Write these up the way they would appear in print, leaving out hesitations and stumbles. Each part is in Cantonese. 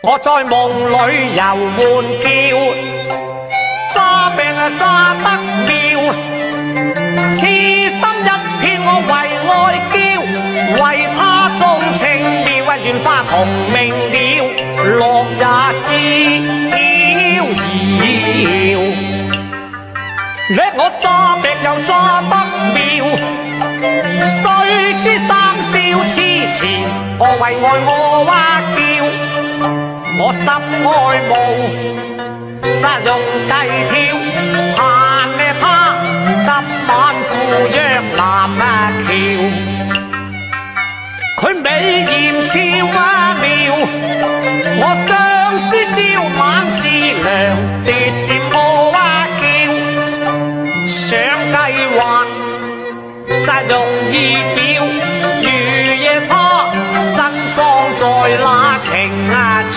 我在夢裏遊玩叫，詐病詐得妙，痴心一片我為愛嬌，為他鍾情妙，願化同鳴鳥，落也是遙遙。叻我詐病又詐得妙，誰知三笑痴纏，我為愛我蛙叫。我心愛慕，則用計挑，盼呢他今晚赴約南橋。佢美艷俏妙，我相思朝晚思量，奪佔我蛙叫。想計劃，則用儀表，如夜他身裝在那情潮。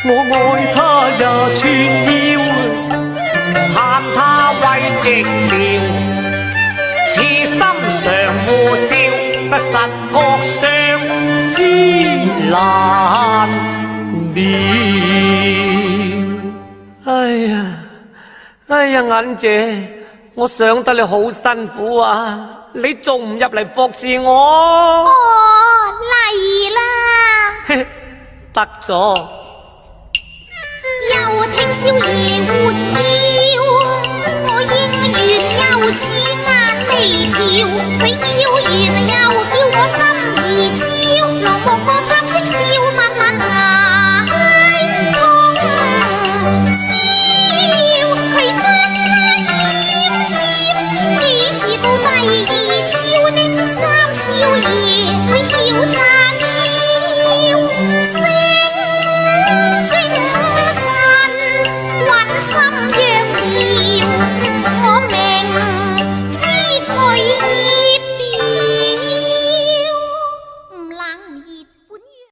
我愛他也穿腰，盼他為寂寥，此心常互照，不實覺相思難料。哎呀，銀姐，我想得你好辛苦啊，你仲唔入嚟服侍我？哦，嚟啦！得咗。又聽少爺活叫，我應緣又是眼眉跳，佢叫完又叫我心兒